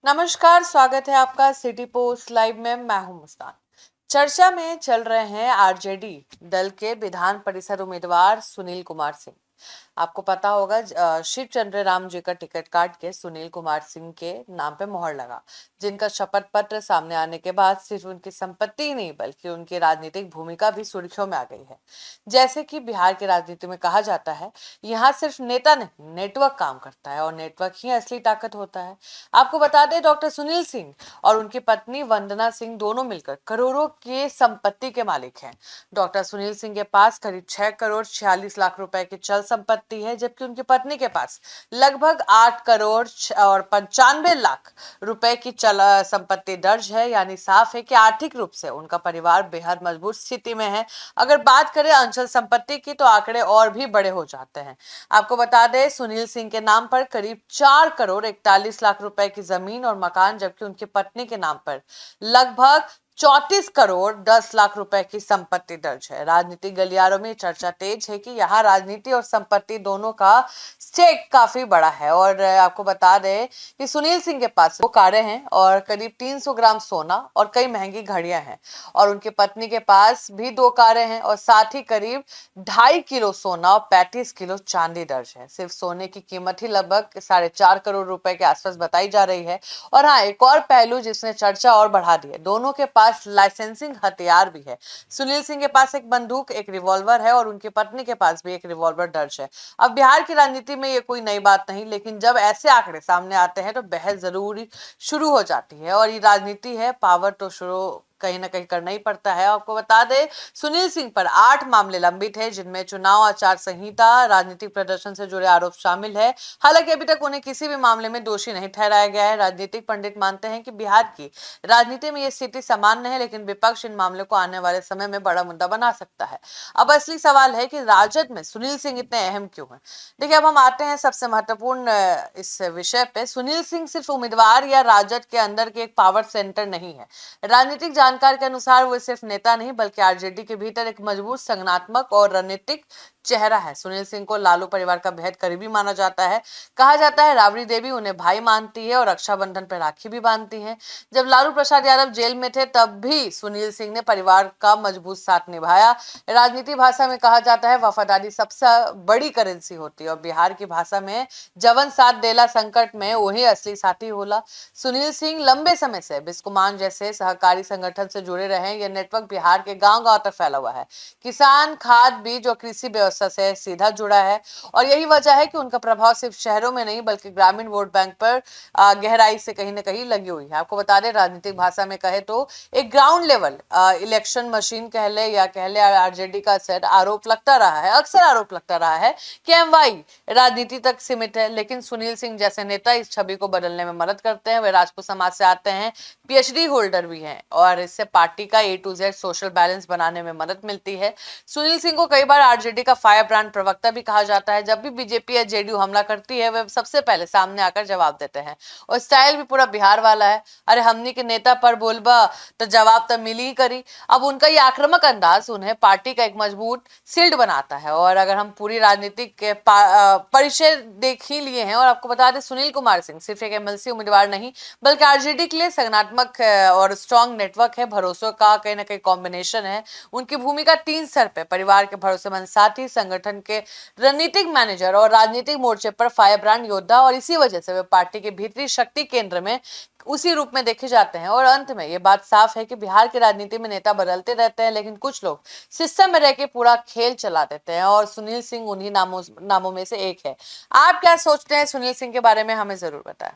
नमस्कार, स्वागत है आपका सिटी पोस्ट लाइव में। मैं हूं मुस्कान। चर्चा में चल रहे हैं आरजेडी दल के विधान परिषद उम्मीदवार सुनील कुमार सिंह। आपको पता होगा शिव चंद्र राम जी का टिकट काट के सुनील कुमार सिंह के नाम पे मोहर लगा, जिनका शपथ पत्र सामने आने के बाद सिर्फ उनकी संपत्ति ही नहीं बल्कि उनकी राजनीतिक भूमिका भी सुर्खियों में आ गई है। जैसे कि बिहार की राजनीति में कहा जाता है, यहाँ सिर्फ नेता नहीं नेटवर्क काम करता है और नेटवर्क ही असली ताकत होता है। आपको बता दें, डॉक्टर सुनील सिंह और उनकी पत्नी वंदना सिंह दोनों मिलकर करोड़ों की संपत्ति के मालिक हैं। डॉक्टर सुनील सिंह के पास करीब 6 करोड़ 46 लाख रुपए की चल संपत्ति है, जबकि उनकी पत्नी के पास लगभग 8 करोड़ और 95 लाख रुपए की चल संपत्ति दर्ज है। यानी साफ है कि आर्थिक रूप से उनका परिवार बेहद मजबूत स्थिति में है। अगर बात करें अंचल संपत्ति की तो आंकड़े और भी बड़े हो जाते हैं। आपको बता दें, सुनील सिंह के नाम पर करीब 4 करोड़ 41 लाख रुपए की जमीन और मकान, जबकि उनकी पत्नी के नाम पर लगभग 34 करोड़ 10 लाख रुपए की संपत्ति दर्ज है। राजनीतिक गलियारों में चर्चा तेज है कि यहाँ राजनीति और संपत्ति दोनों का स्टेक काफी बड़ा है। और आपको बता दें कि सुनील सिंह के पास 2 कारें हैं और करीब 300 ग्राम सोना और कई महंगी घड़ियां हैं, और उनकी पत्नी के पास भी 2 कारें हैं और साथ ही करीब 2.5 किलो सोना और 35 किलो चांदी दर्ज है। सिर्फ सोने की कीमत ही लगभग 4.5 करोड़ रुपए के आसपास बताई जा रही है। और हाँ, एक और पहलू जिसने चर्चा और बढ़ा दी है, दोनों के पास लाइसेंसिंग हथियार भी है। सुनील सिंह के पास एक बंदूक, एक रिवॉल्वर है और उनकी पत्नी के पास भी एक रिवॉल्वर दर्ज है। अब बिहार की राजनीति में ये कोई नई बात नहीं, लेकिन जब ऐसे आंकड़े सामने आते हैं तो बहस जरूरी शुरू हो जाती है। और ये राजनीति है, पावर तो शुरू कहीं ना कहीं करना ही पड़ता है। आपको बता दें, सुनील सिंह पर 8 मामले लंबित है, जिनमें चुनाव आचार संहिता, राजनीतिक प्रदर्शन से जुड़े आरोप शामिल है। हालांकि अभी तक उन्हें किसी भी मामले में दोषी नहीं ठहराया गया है। राजनीतिक पंडित मानते हैं कि बिहार की राजनीति में यह स्थिति सामान्य है, लेकिन विपक्ष इन मामले को आने वाले समय में बड़ा मुद्दा बना सकता है। अब असली सवाल है कि राजद में सुनील सिंह इतने अहम क्यों हैं। देखिए, अब हम आते हैं सबसे महत्वपूर्ण इस विषय पे। सुनील सिंह सिर्फ उम्मीदवार या राजद के अंदर के एक पावर सेंटर नहीं है। राजनीतिक जानकार के अनुसार वो सिर्फ नेता नहीं बल्कि आरजेडी के भीतर एक मजबूत संगठनात्मक और रणनीतिक चेहरा है। सुनील सिंह को लालू परिवार का बेहद करीबी माना जाता है। कहा जाता है राबड़ी देवी उन्हें भाई मानती है और रक्षाबंधन पर राखी भी बांधती है। जब लालू प्रसाद यादव जेल में थे तब भी सुनील सिंह ने परिवार का मजबूत साथ निभाया। राजनीति भाषा में कहा जाता है वफादारी सबसे बड़ी करेंसी होती है, और बिहार की भाषा में जवन साथ देला संकट में वही असली साथी होला। सुनील सिंह लंबे समय से बिस्कुमान जैसे सहकारी संगठन से जुड़े रहे। यह नेटवर्क बिहार के गांव गांव तक फैला हुआ है। किसान, खाद, बीज और कृषि व्यवस्था से सीधा जुड़ा है, और यही वजह है कि उनका प्रभाव सिर्फ शहरों में नहीं बल्कि ग्रामीण वोट बैंक पर गहराई से कहीं ना कहीं लगी हुई है। आपको बता दें, राजनीतिक भाषा में कहे तो एक ग्राउंड लेवल इलेक्शन मशीन कह ले या कह ले आरजेडी का सेट आरोप लगता रहा है, अक्सर आरोप लगता रहा है कि एमवाई राजनीति तक सीमित है, लेकिन सुनील सिंह जैसे नेता इस छवि को बदलने में मदद करते हैं। वे राजपूत समाज से आते हैं, पीएचडी होल्डर भी हैं, और इससे पार्टी का ए टू जेड सोशल बैलेंस बनाने में मदद मिलती है। सुनील सिंह को कई बार आरजेडी का फायर ब्रांड प्रवक्ता भी कहा जाता है। जब भी बीजेपी या जेडीयू हमला करती है, वे सबसे पहले सामने आकर जवाब देते हैं, और स्टाइल भी पूरा बिहार वाला है। अरे हमनी के नेता पर बोलबा तो जवाब तो मिली ही करी। अब उनका ये आक्रामक अंदाज उन्हें पार्टी का एक मजबूत शील्ड बनाता है। और अगर हम पूरी राजनीतिक के परिचय देख ही लिए हैं, और आपको बता दें, सुनील कुमार सिंह सिर्फ एक एमएलसी उम्मीदवार नहीं बल्कि आरजेडी के लिए संगठनात्मक और स्ट्रॉन्ग नेटवर्क है, भरोसे का कहीं ना कहीं कॉम्बिनेशन है। उनकी भूमिका 3 स्तर पे परिवार के भरोसेमंद साथी, संगठन के रणनीतिक मैनेजर और राजनीतिक मोर्चे पर फायर ब्रांड योद्धा, और इसी वजह से वे पार्टी के भीतरी शक्ति केंद्र में उसी रूप में देखे जाते हैं। और अंत में ये बात साफ है कि बिहार की राजनीति में नेता बदलते रहते हैं, लेकिन कुछ लोग सिस्टम में रह के पूरा खेल चला देते हैं, और सुनील सिंह उन्हीं नामों में से एक है। आप क्या सोचते हैं सुनील सिंह के बारे में, हमें जरूर बताएं।